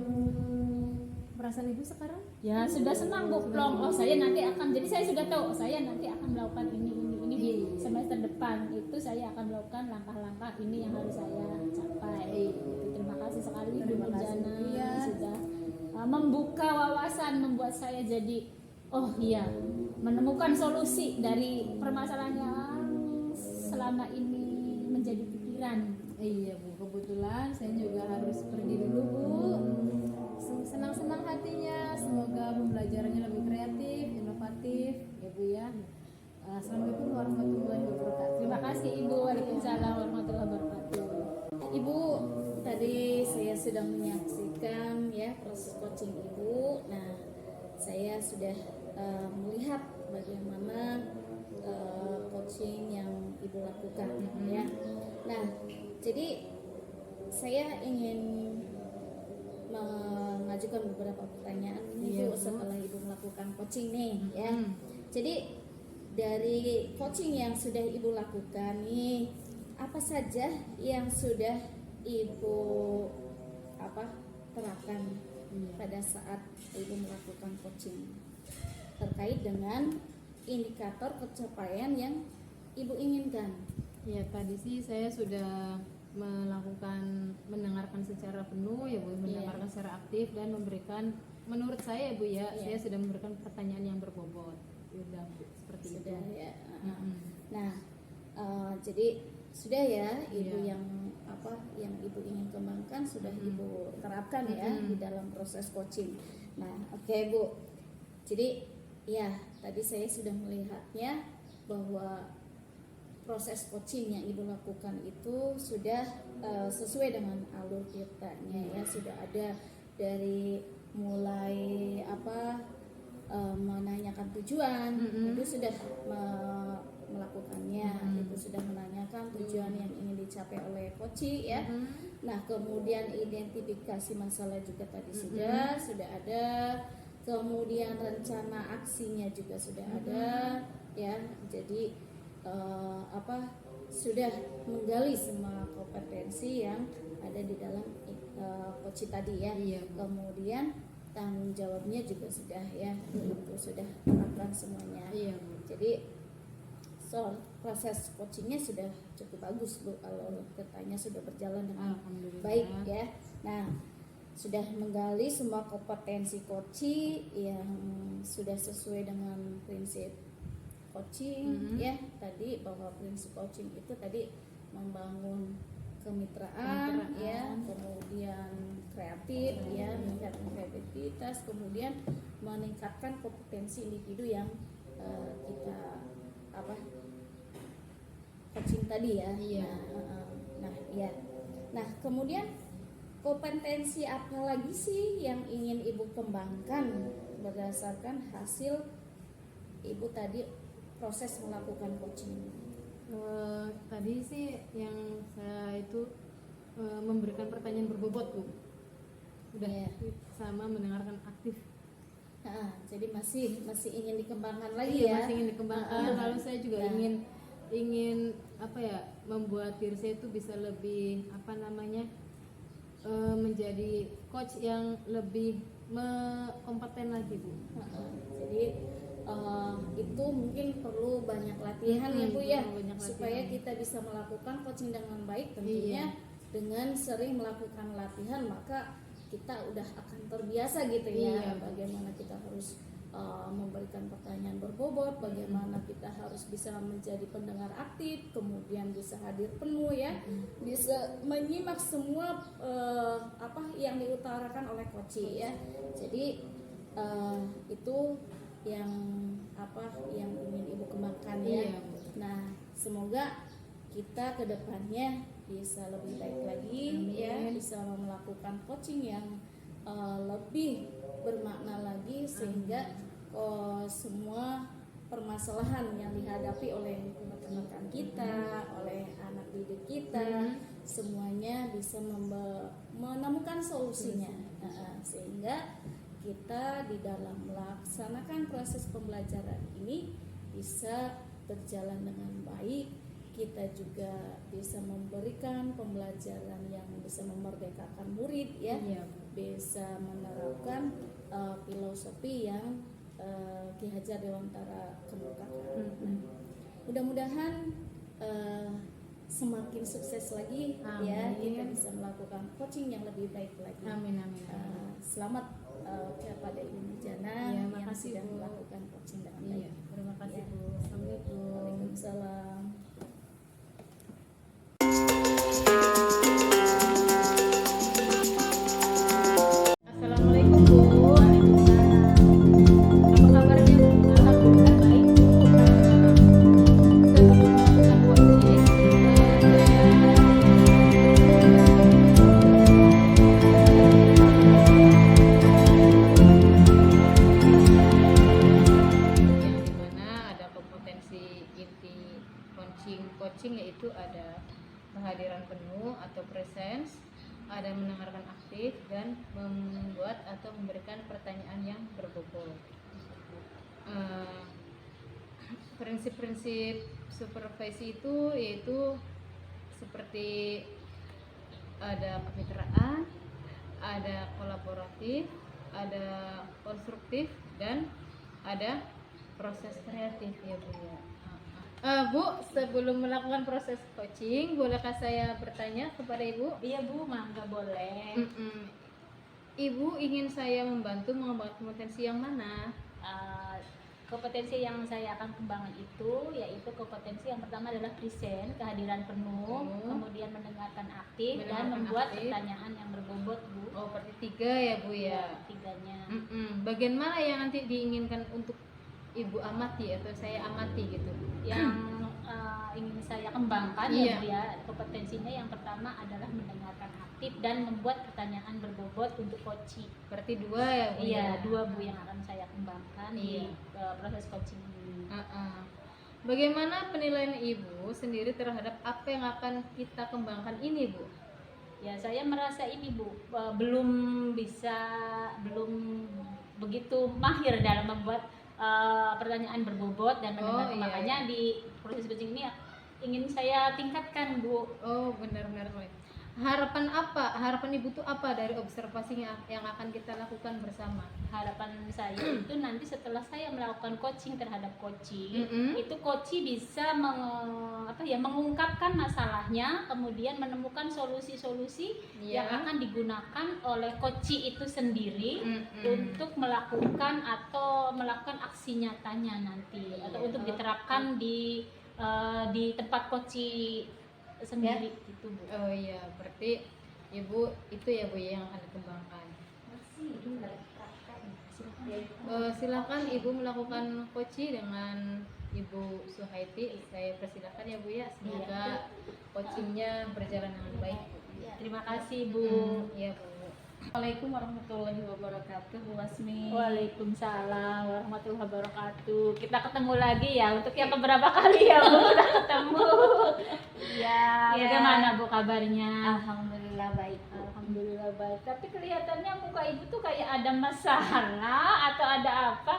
Perasaan Ibu sekarang? Ya sudah senang Bu plong. Oh saya nanti akan, jadi saya sudah tahu saya nanti akan melakukan ini di semester depan itu saya akan melakukan langkah-langkah ini yang harus saya capai. Terima kasih sekali Bu Terima kasih, Jana iya. sudah membuka wawasan, membuat saya jadi oh iya menemukan solusi dari permasalahan yang selama ini menjadi pikiran. Iya Bu, kebetulan saya juga harus pergi dulu Bu. Senang-senang hatinya, semoga pembelajarannya lebih kreatif, inovatif ya Bu ya. Assalamualaikum warahmatullahi wabarakatuh. Terima kasih Ibu. Waalaikumsalam warahmatullahi wabarakatuh. Ibu, tadi saya sudah menyaksikan ya proses coaching Ibu. Nah, saya sudah melihat bagaimana coaching yang Ibu lakukan ya. Nah, jadi saya ingin mengajukan beberapa pertanyaan Iya, Ibu Bu. setelah Ibu melakukan coaching nih ya. Jadi dari coaching yang sudah Ibu lakukan nih, apa saja yang sudah Ibu terapkan pada saat Ibu melakukan coaching terkait dengan indikator pencapaian yang Ibu inginkan? Ya tadi sih saya sudah mendengarkan secara penuh ya Bu, mendengarkan secara aktif dan memberikan, menurut saya ya Bu ya, saya sudah memberikan pertanyaan yang berbobot. Sudah Bu, seperti Sudah itu. ya. Nah, jadi sudah ya Ibu Iya. yang Ibu ingin kembangkan sudah Ibu terapkan ya di dalam proses coaching. Nah, oke Bu. Jadi ya tadi saya sudah melihatnya bahwa proses coaching yang Ibu lakukan itu sudah sesuai dengan alur ceritanya ya, sudah ada dari mulai menanyakan tujuan, Ibu sudah melakukannya, Ibu sudah menanyakan tujuan yang ingin dicapai oleh coach ya. Nah, kemudian identifikasi masalah juga tadi sudah ada, kemudian rencana aksinya juga sudah ada ya. Jadi sudah menggali semua kompetensi yang ada di dalam coach tadi ya. Iya. Kemudian tanggung jawabnya juga sudah ya, itu sudah terapkan semuanya. Iya Bu. Jadi proses coachingnya sudah cukup bagus Bu, kalau katanya sudah berjalan dengan Alhamdulillah. baik ya. Nah, sudah menggali semua kompetensi coaching yang sudah sesuai dengan prinsip coaching ya, tadi bahwa prinsip coaching itu tadi membangun kemitraan ya, kemudian kreatif ya, meningkatkan kreativitas, kemudian meningkatkan kompetensi individu yang kita coaching tadi ya. Iya. Ya. Nah, kemudian kompetensi apa lagi sih yang ingin Ibu kembangkan berdasarkan hasil Ibu tadi proses melakukan coaching? Tadi sih yang saya itu memberikan pertanyaan berbobot Bu. Udah Iya. sama mendengarkan aktif. Jadi masih ingin dikembangkan lagi Iya, ya. masih ingin dikembangkan. Lalu saya juga Nah. ingin membuat diri saya itu bisa lebih menjadi coach yang lebih kompeten lagi Bu. Jadi itu mungkin perlu banyak latihan ya Bu ya, Banyak supaya latihan. kita bisa melakukan coaching dengan baik. Tentunya dengan sering melakukan latihan maka kita udah akan terbiasa gitu ya. Iya. Bagaimana kita harus memberikan pertanyaan berbobot, bagaimana kita harus bisa menjadi pendengar aktif, kemudian bisa hadir penuh ya, bisa menyimak semua apa yang diutarakan oleh coach ya. Jadi itu yang apa yang ingin Ibu kembangkan ya. Iya. Nah, semoga kita kedepannya bisa lebih baik lagi ya, bisa melakukan coaching yang lebih bermakna lagi, sehingga semua permasalahan yang dihadapi oleh rekan-rekan kita, oleh anak didik kita, semuanya bisa menemukan solusinya. Sehingga kita di dalam melaksanakan proses pembelajaran ini bisa berjalan dengan baik. Kita juga bisa memberikan pembelajaran yang bisa memerdekakan murid ya, bisa menerapkan filosofi yang Ki Hajar Dewantara kemukakan. Mudah-mudahan semakin sukses lagi ya, kita bisa melakukan coaching yang lebih baik lagi. Amin. Selamat kepada Ibu Nurjana Ya, yang makasih, sudah Bu. melakukan coaching dengan baik. Iya, terima kasih Ya. Bu. Assalamualaikum. Waalaikumsalam. Assalamualaikum Bu. Apa kabarnya Bu? Alhamdulillah baik Bu. Sebelum melakukan coaching, yang dimana ada kompetensi inti coaching yaitu ada kehadiran penuh atau presence, ada mendengarkan aktif dan membuat atau memberikan pertanyaan yang berbobot. Prinsip-prinsip supervisi itu yaitu seperti ada kemitraan, ada kolaboratif, ada konstruktif, dan ada proses kreatif ya Bu ya. Bu, sebelum melakukan proses coaching, bolehkah saya bertanya kepada Ibu? Iya Bu, mangga boleh. Ibu ingin saya membantu mengembangkan kompetensi yang mana? Kompetensi yang saya akan kembangkan itu yaitu kompetensi yang pertama adalah present, kehadiran penuh, kemudian mendengarkan aktif, dan Mendengarkan membuat aktif. pertanyaan yang berbobot Bu. Oh, berarti 3 ya Bu ya. Tiganya. Bagian mana yang nanti diinginkan untuk Ibu amati atau saya amati gitu? Yang ingin saya kembangkan Iya. ya Bu ya, kompetensinya yang pertama adalah mendengarkan aktif dan membuat pertanyaan berbobot untuk coaching. Berarti 2 ya Bu? Iya, ya? 2 Bu yang akan saya kembangkan Iya. di proses coaching ini. Bagaimana penilaian Ibu sendiri terhadap apa yang akan kita kembangkan ini Bu? Ya, saya merasa ini Bu belum begitu mahir dalam membuat pertanyaan berbobot dan mendengar. iya. Makanya di proses coaching ini ingin saya tingkatkan Bu. Oh, benar-benar. Harapan Ibu tuh apa dari observasi yang akan kita lakukan bersama? Harapan saya itu nanti setelah saya melakukan coaching terhadap coaching, Mm-mm. itu coach bisa mengungkapkan masalahnya, kemudian menemukan solusi-solusi Iya. yang akan digunakan oleh coach itu sendiri Mm-mm. untuk melakukan aksi nyatanya nanti, atau untuk diterapkan di tempat coach sendiri gitu Bu. Oh iya, berarti Ibu itu ya Bu yang akan dikembangkan. Silakan Ibu melakukan coaching dengan Ibu Suhaiti. Saya persilakan ya Bu ya. Semoga coachingnya berjalan dengan baik. Terima kasih Bu. Iya Bu. Assalamualaikum warahmatullahi wabarakatuh, Bu Lasmi. Waalaikumsalam warahmatullahi wabarakatuh. Kita ketemu lagi ya untuk yang keberapa kali ya Bu kita ketemu. Ya, bagaimana Bu kabarnya? Alhamdulillah baik. Alhamdulillah baik. Tapi kelihatannya muka Ibu tuh kayak ada masalah atau ada apa?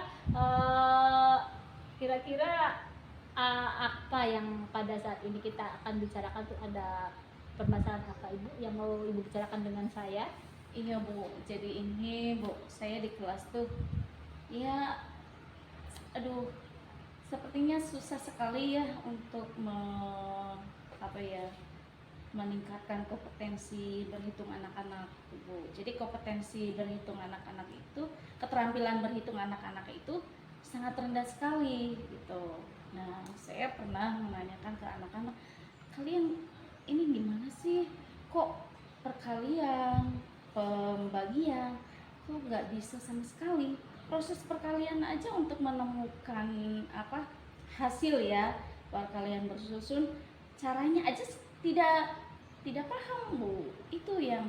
Kira-kira apa yang pada saat ini kita akan bicarakan tuh, ada permasalahan apa Ibu yang mau Ibu bicarakan dengan saya? Iya Bu, jadi ini Bu, saya di kelas tuh, ya, aduh, sepertinya susah sekali ya untuk apa ya, meningkatkan kompetensi berhitung anak-anak Bu. Jadi kompetensi berhitung anak-anak itu, keterampilan berhitung anak-anak itu sangat rendah sekali gitu. Nah, saya pernah menanyakan ke anak-anak, kalian ini gimana sih? Kok perkalian, pembagian, kok nggak bisa sama sekali? Proses perkalian aja untuk menemukan apa hasil ya perkalian bersusun, caranya aja tidak tidak paham Bu. Itu yang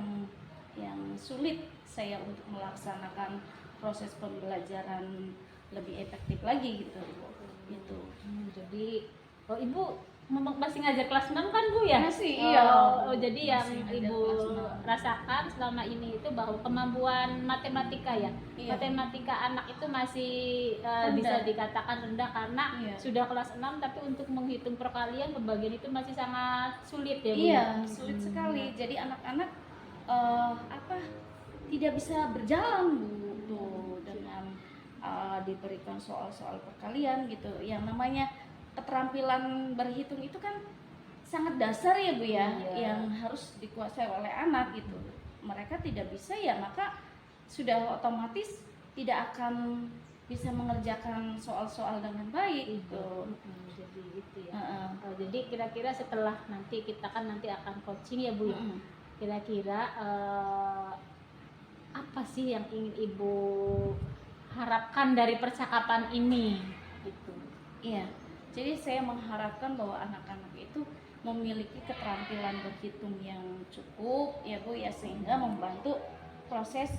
sulit saya untuk melaksanakan proses pembelajaran lebih efektif lagi gitu Bu. Gitu. Jadi Ibu masih ngajar kelas 6 kan Bu ya? Masih, iya. Jadi yang Masih ngajar Ibu kelas 6. rasakan selama ini itu bahwa kemampuan matematika ya, Iya. matematika anak itu masih Rendah. bisa dikatakan rendah karena Iya. sudah kelas 6 tapi untuk menghitung perkalian pembagian itu masih sangat sulit ya Bu. Iya, sulit sekali. Jadi anak-anak apa tidak bisa berjalan Bu tuh dengan diberikan soal-soal perkalian gitu. Yang namanya keterampilan berhitung itu kan sangat dasar ya Bu ya, Iya. yang harus dikuasai oleh anak gitu. Mereka tidak bisa ya, maka sudah otomatis tidak akan bisa mengerjakan soal-soal dengan baik gitu. Jadi gitu ya. Heeh. Jadi kira-kira setelah nanti kita kan nanti akan coaching ya Bu ya. Mm-mm. Kira-kira apa sih yang ingin Ibu harapkan dari percakapan ini gitu. Iya, jadi saya mengharapkan bahwa anak-anak itu memiliki keterampilan berhitung yang cukup ya Bu ya, sehingga membantu proses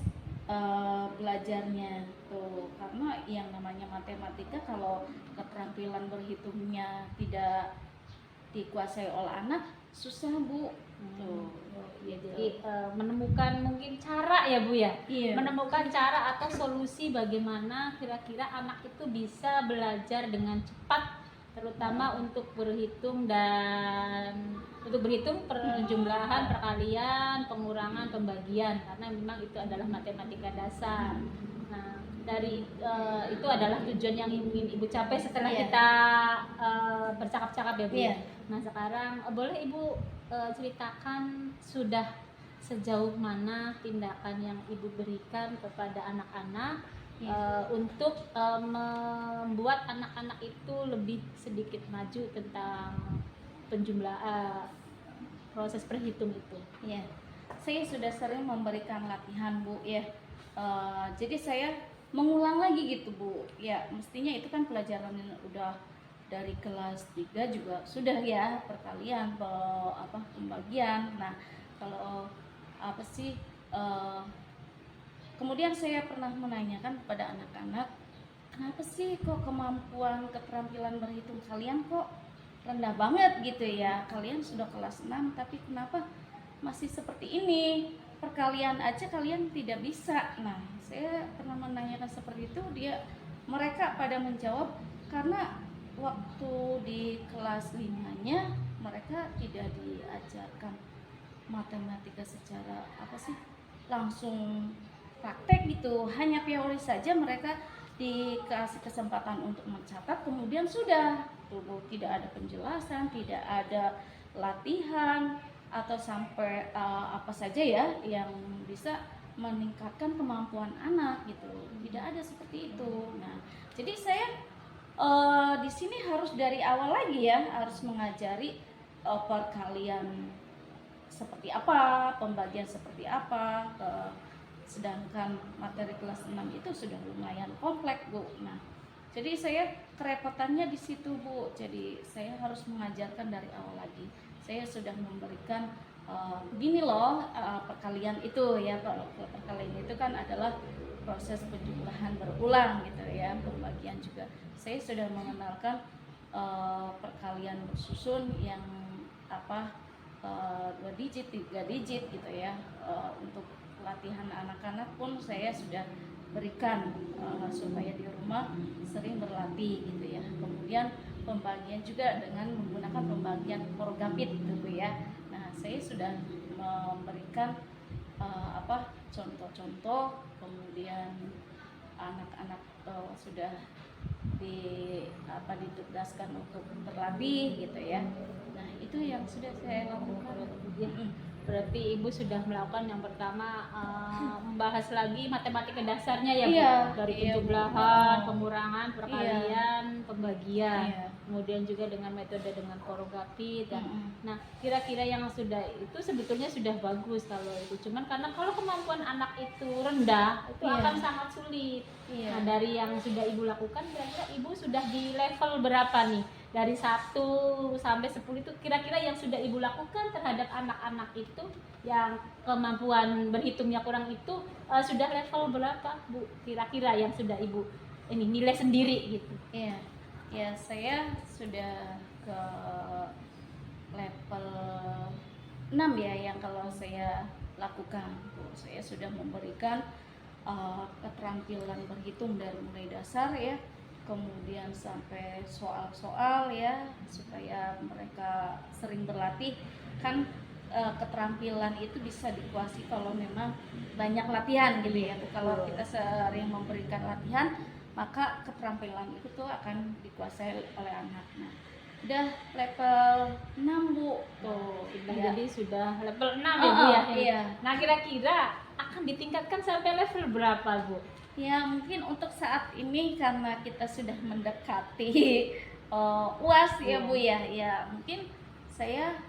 belajarnya tuh. Karena yang namanya matematika kalau keterampilan berhitungnya tidak dikuasai oleh anak susah Bu. Tuh. Ya, jadi menemukan mungkin cara ya Bu ya. Iya. Menemukan cara atau solusi bagaimana kira-kira anak itu bisa belajar dengan cepat, terutama untuk berhitung perjumlahan, perkalian, pengurangan, pembagian, karena memang itu adalah matematika dasar. Nah, dari itu adalah tujuan yang ingin Ibu capai setelah Iya. kita bercakap-cakap ya Bu. Iya. Nah, sekarang boleh Ibu ceritakan sudah sejauh mana tindakan yang Ibu berikan kepada anak-anak untuk membuat anak-anak itu lebih sedikit maju tentang penjumlahan proses perhitung itu. Ya, saya sudah sering memberikan latihan Bu ya. Jadi saya mengulang lagi gitu Bu. Ya, mestinya itu kan pelajaran yang udah dari kelas 3 juga sudah ya, perkalian, pembagian. Nah, kalau apa sih kemudian saya pernah menanyakan kepada anak-anak, kenapa sih kok kemampuan keterampilan berhitung kalian kok rendah banget gitu ya? Kalian sudah kelas 6 tapi kenapa masih seperti ini? Perkalian aja kalian tidak bisa. Nah, saya pernah menanyakan seperti itu, mereka pada menjawab karena waktu di kelas 5-nya mereka tidak diajarkan matematika secara langsung praktek gitu, hanya teori saja. Mereka dikasih kesempatan untuk mencatat, kemudian sudah tidak ada penjelasan, tidak ada latihan atau sampai apa saja ya yang bisa meningkatkan kemampuan anak gitu, tidak ada seperti itu. Nah, jadi saya di sini harus dari awal lagi ya, harus mengajari perkalian seperti apa, pembagian seperti apa. Sedangkan materi kelas 6 itu sudah lumayan kompleks Bu. Nah, jadi saya kerepotannya di situ Bu. Jadi saya harus mengajarkan dari awal lagi. Saya sudah memberikan gini loh, perkalian itu ya, perkalian itu kan adalah proses penjumlahan berulang gitu ya, pembagian juga. Saya sudah mengenalkan perkalian bersusun yang 2 digit, 3 digit gitu ya. Untuk latihan anak-anak pun saya sudah berikan supaya di rumah sering berlatih gitu ya. Kemudian pembagian juga dengan menggunakan pembagian Forgapit gitu ya. Nah, saya sudah memberikan contoh-contoh, kemudian anak-anak sudah ditugaskan untuk berlatih gitu ya. Nah itu yang sudah saya lakukan. Berarti Ibu sudah melakukan yang pertama, membahas lagi matematika dasarnya ya Bu? Iya, Dari iya, Bu. penjumlahan, pengurangan, perkalian, pembagian. Iya. Kemudian juga dengan metode dengan koreografi dan Mm-mm. nah kira-kira yang sudah itu sebetulnya sudah bagus kalau itu. Cuman karena kalau kemampuan anak itu rendah itu Iya. akan sangat sulit. Iya. Nah dari yang sudah Ibu lakukan kira-kira Ibu sudah di level berapa nih? Dari 1 sampai 10 itu kira-kira yang sudah Ibu lakukan terhadap anak-anak itu yang kemampuan berhitungnya kurang itu sudah level berapa Bu? Kira-kira yang sudah Ibu ini nilai sendiri gitu. Iya, ya saya sudah ke level 6 ya yang kalau saya lakukan. Saya sudah memberikan keterampilan berhitung dari mulai dasar ya, kemudian sampai soal-soal ya, supaya mereka sering berlatih. Kan keterampilan itu bisa dikuasai kalau memang banyak latihan gitu ya. Kalau kita sering memberikan latihan, maka keterampilan itu tuh akan dikuasai oleh anak. Nah, udah level 6 Bu tuh. Ya. Jadi sudah level 6 ya Bu ya. Iya. Nah kira-kira akan ditingkatkan sampai level berapa Bu? Ya mungkin untuk saat ini karena kita sudah mendekati UAS ya Bu ya. Ya mungkin saya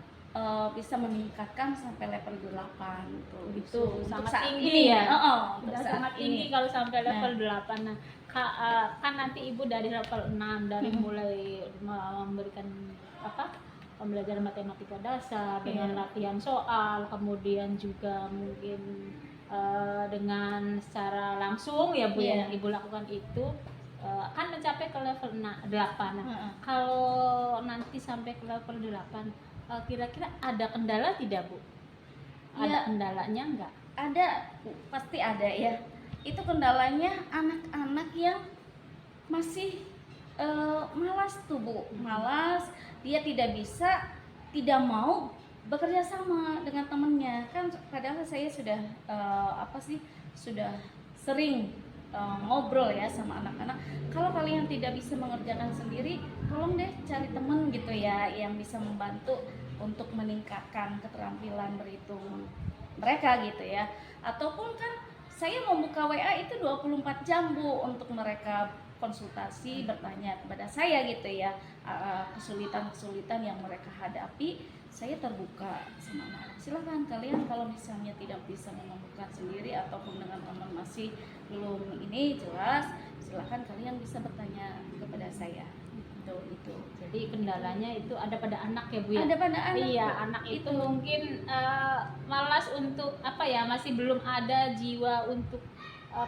bisa meningkatkan sampai level 8 tuh. Itu untuk sangat saat tinggi ini ya. Untuk Sudah saat sangat ini. tinggi kalau sampai level 8. Nah, kan nanti Ibu dari level 6 dari mulai memberikan pembelajaran matematika dasar dengan latihan soal, kemudian juga mungkin dengan secara langsung ya Bu yang Ibu lakukan itu kan mencapai ke level 8. Nah, kalau nanti sampai ke level 8 kira-kira ada kendala tidak Bu? Ada kendalanya enggak? Ada, pasti ada ya. Itu kendalanya anak-anak yang masih malas tuh Bu, malas, dia tidak bisa, tidak mau bekerja sama dengan temannya. Kan padahal saya sudah sudah sering ngobrol ya sama anak-anak. Kalau kalian tidak bisa mengerjakan sendiri, tolong deh cari teman gitu ya yang bisa membantu untuk meningkatkan keterampilan berhitung mereka gitu ya. Ataupun kan saya membuka WA itu 24 jam Bu untuk mereka konsultasi, bertanya kepada saya gitu ya, kesulitan-kesulitan yang mereka hadapi. Saya terbuka sama anak. Silahkan kalian kalau misalnya tidak bisa menemukan sendiri ataupun dengan teman masih belum ini jelas, silahkan kalian bisa bertanya kepada saya. Itu. Jadi kendalanya itu ada pada anak ya Bu ya? Ada pada anak. Iya, anak itu mungkin malas untuk masih belum ada jiwa untuk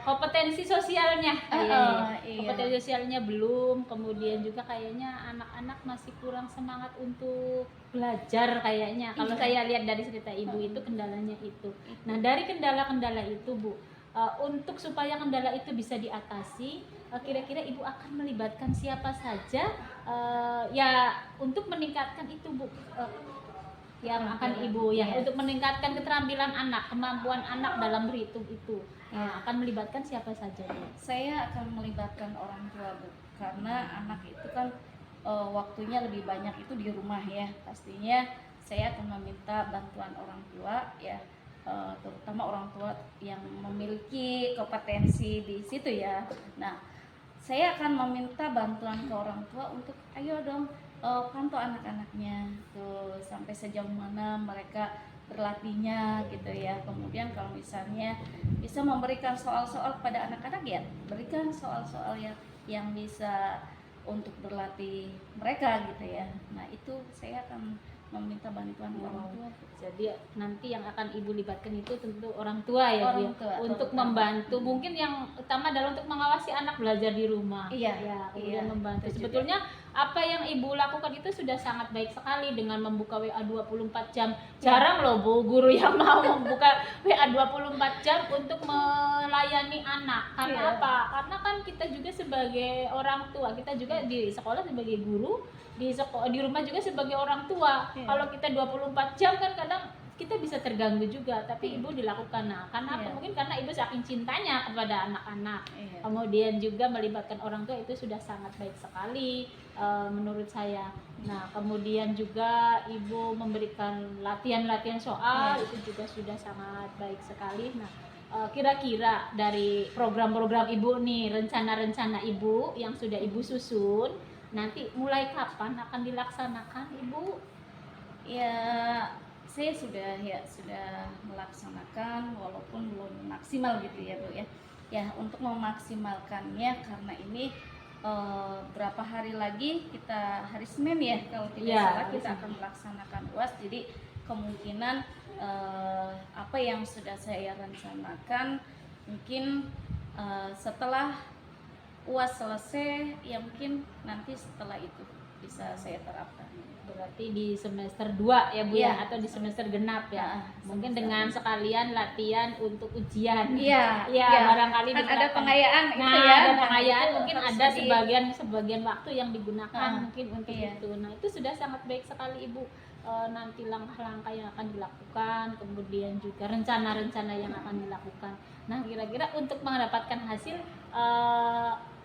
kompetensi sosialnya kayaknya. Kompetensi sosialnya belum, kemudian juga kayaknya anak-anak masih kurang semangat untuk belajar kayaknya. Kalau saya lihat dari cerita Ibu itu kendalanya itu. Nah, dari kendala-kendala itu Bu, untuk supaya kendala itu bisa diatasi, kira-kira Ibu akan melibatkan siapa saja untuk meningkatkan itu Bu, yang akan Ibu untuk meningkatkan keterampilan anak, kemampuan anak dalam berhitung itu akan melibatkan siapa saja Bu? Saya akan melibatkan orang tua Bu, karena anak itu kan waktunya lebih banyak itu di rumah ya. Pastinya saya akan meminta bantuan orang tua ya, terutama orang tua yang memiliki kompetensi di situ ya. Nah, saya akan meminta bantuan ke orang tua untuk ayo dong pantau anak-anaknya tuh sampai sejauh mana mereka berlatihnya gitu ya. Kemudian kalau misalnya bisa memberikan soal-soal kepada anak-anak ya berikan soal-soal yang bisa untuk berlatih mereka gitu ya. Nah itu saya akan meminta bantuan orang tua. Jadi nanti yang akan Ibu libatkan itu tentu orang tua ya Bu, untuk membantu. Mungkin yang utama adalah untuk mengawasi anak belajar di rumah. Kemudian membantu. Sebetulnya apa yang Ibu lakukan itu sudah sangat baik sekali dengan membuka WA 24 jam. Jarang loh Bu guru yang mau membuka WA 24 jam untuk melayani anak. Karena apa? Karena kan kita juga sebagai orang tua, kita juga di sekolah sebagai guru, di rumah juga sebagai orang tua. Kalau kita 24 jam kan kadang kita bisa terganggu juga, tapi ibu dilakukan. Nah, karena apa? Iya. Mungkin karena ibu saking cintanya kepada anak-anak, Iya. kemudian juga melibatkan orang tua, itu sudah sangat baik sekali menurut saya. Nah, kemudian juga ibu memberikan latihan-latihan soal, Iya. itu juga sudah sangat baik sekali. Nah, kira-kira dari program-program ibu nih, rencana-rencana ibu yang sudah ibu susun, nanti mulai kapan akan dilaksanakan ibu? Ya, saya sudah melaksanakan walaupun belum maksimal gitu ya Bu ya. Ya, untuk memaksimalkannya karena ini berapa hari lagi kita hari Senin ya kalau tidak Ya, salah hari kita Senin. akan melaksanakan UAS. Jadi kemungkinan apa yang sudah saya rencanakan mungkin setelah UAS selesai ya mungkin nanti setelah itu bisa saya terapkan. Berarti di semester 2 ya Bu Iya. ya, atau di semester genap ya. Mungkin semester. dengan sekalian latihan untuk ujian. Iya, Ya, iya. barangkali Kan ada diterapkan. pengayaan Nah, itu ya. ada Nah, pengayaan itu mungkin harus ada di- sebagian waktu yang digunakan mungkin untuk Iya. itu. Nah, itu sudah sangat baik sekali Ibu. Nanti langkah-langkah yang akan dilakukan, kemudian juga rencana-rencana yang akan dilakukan. Nah, kira-kira untuk mendapatkan hasil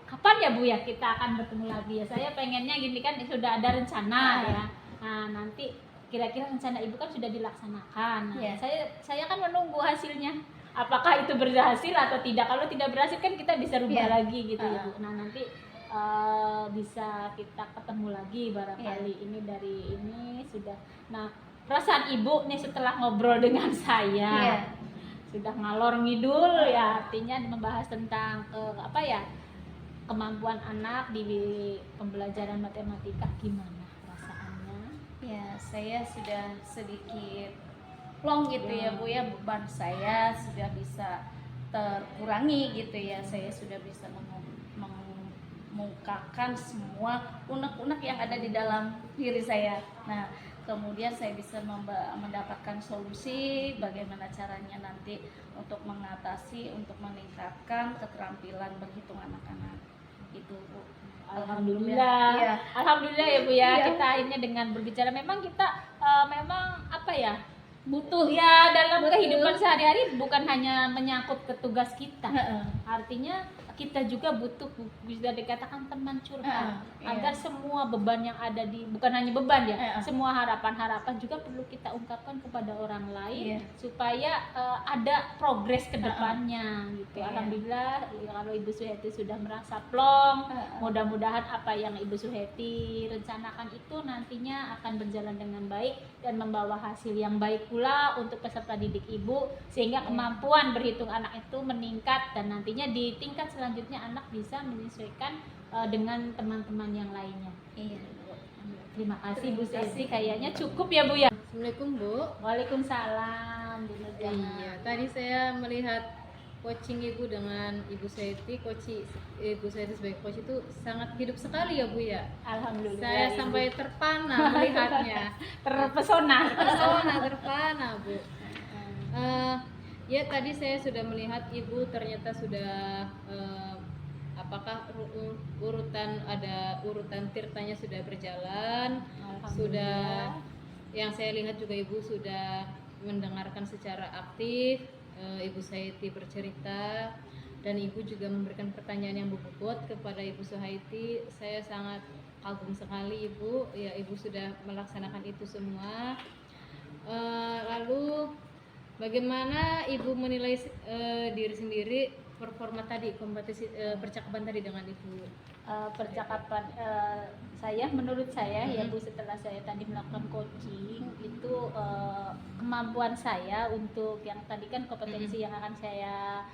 kapan ya Bu ya kita akan bertemu lagi ya? Saya pengennya gini kan, sudah ada rencana ya. Nah, nanti kira-kira rencana Ibu kan sudah dilaksanakan. Nah, Iya. saya kan menunggu hasilnya. Apakah itu berhasil atau tidak? Kalau tidak berhasil kan kita bisa rubah Iya. lagi gitu ya Bu. Nah, nanti bisa kita ketemu lagi barangkali. Ini dari ini sudah. Nah, perasaan Ibu nih setelah ngobrol dengan saya. Iya. Sudah ngalor ngidul ya, artinya membahas tentang kemampuan anak di pembelajaran matematika, gimana perasaannya? Ya, saya sudah sedikit plong gitu ya Bu ya, beban saya sudah bisa terkurangi gitu ya. Saya sudah bisa mengungkapkan semua unek-unek yang ada di dalam diri saya. Nah, kemudian saya bisa mendapatkan solusi bagaimana caranya nanti untuk mengatasi, untuk meningkatkan keterampilan berhitung anak-anak. Itu Bu. Alhamdulillah. Iya. Alhamdulillah ya Bu ya. Iya. Kita akhirnya dengan berbicara, memang kita memang apa ya? Butuh Ya, dalam Betul. kehidupan sehari-hari bukan hanya menyangkut ke tugas kita. Heeh. Artinya kita juga butuh, bisa dikatakan teman curhat, Iya. agar semua beban yang ada bukan hanya beban ya, Iya. semua harapan-harapan juga perlu kita ungkapkan kepada orang lain, Iya. supaya ada progres ke depannya gitu. Iya. Alhamdulillah ya, kalau Ibu Suheti sudah merasa plong, Heeh. mudah-mudahan apa yang Ibu Suheti rencanakan itu nantinya akan berjalan dengan baik dan membawa hasil yang baik pula untuk peserta didik Ibu, sehingga kemampuan berhitung anak itu meningkat dan nantinya di tingkat selanjutnya anak bisa menyesuaikan dengan teman-teman yang lainnya. Iya. Terima kasih Bu Terima Sesi, kasih. kayaknya cukup ya Bu ya. Assalamualaikum Bu. Waalaikumsalam Bu Nurjana. Iya, tadi saya melihat coaching Ibu dengan Ibu Seti, Ibu Seti sebagai coach itu sangat hidup sekali ya Bu ya. Alhamdulillah. Saya Ibu. sampai terpana melihatnya. terpesona. Terpana Bu. Ya tadi saya sudah melihat Ibu ternyata sudah apakah urutan tirtanya sudah berjalan, sudah, yang saya lihat juga Ibu sudah mendengarkan secara aktif, Ibu Suhaiti bercerita, dan Ibu juga memberikan pertanyaan yang berbobot kepada Ibu Suhaiti. Saya sangat kagum sekali Ibu, ya Ibu sudah melaksanakan itu semua. Lalu bagaimana Ibu menilai diri sendiri, performa tadi, kompetisi percakapan tadi dengan Ibu? Percakapan menurut saya ya Bu, setelah saya tadi melakukan coaching itu kemampuan saya untuk yang tadi kan kompetensi yang akan saya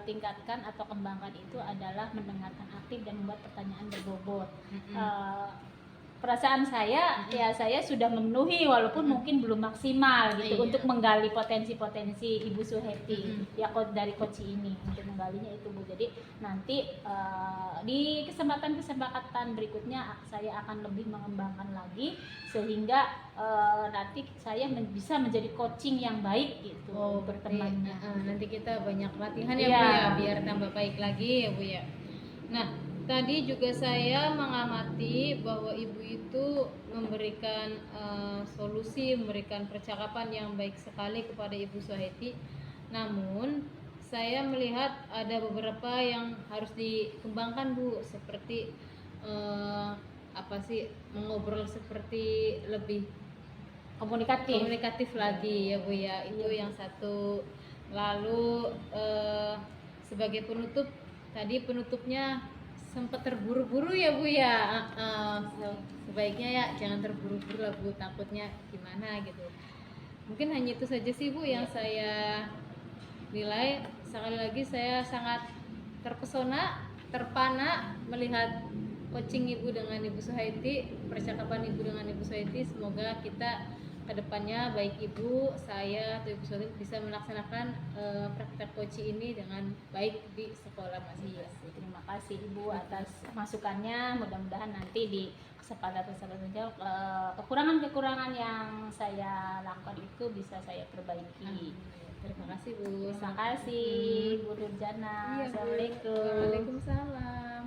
tingkatkan atau kembangkan itu adalah mendengarkan aktif dan membuat pertanyaan berbobot. Perasaan saya ya saya sudah memenuhi walaupun mungkin belum maksimal gitu Iya. untuk menggali potensi-potensi Ibu Suheti ya dari coach ini, untuk menggalinya itu Bu. Jadi nanti di kesempatan berikutnya saya akan lebih mengembangkan lagi sehingga nanti saya bisa menjadi coaching yang baik gitu bertemannya. Nanti kita banyak latihan ya Iya. Bu ya, biar tambah baik lagi ya Bu ya. Nah, Tadi juga saya mengamati bahwa ibu itu memberikan solusi, memberikan percakapan yang baik sekali kepada Ibu Suhaiti. Namun saya melihat ada beberapa yang harus dikembangkan Bu, seperti apa sih, mengobrol seperti lebih komunikatif lagi ya Bu ya. Itu yang satu. Lalu sebagai penutup, tadi penutupnya sempat terburu-buru ya Bu ya. Sebaiknya ya jangan terburu-buru lah Bu, takutnya gimana gitu. Mungkin hanya itu saja sih Bu yang saya nilai. Sekali lagi saya sangat terpesona, terpana melihat coaching Ibu dengan Ibu Suhaiti, percakapan Ibu dengan Ibu Suhaiti. Semoga kita kedepannya baik Ibu, saya atau Ibu Suhaiti bisa melaksanakan praktek coaching ini dengan baik di sekolah masing-masing. Terima kasih Ibu atas masukannya. Mudah-mudahan nanti di kesempatan selanjutnya kekurangan-kekurangan yang saya lakukan itu bisa saya perbaiki. Terima kasih Bu. Terima kasih Bu Nurjana. Iya, Bu. Assalamualaikum. Waalaikumsalam.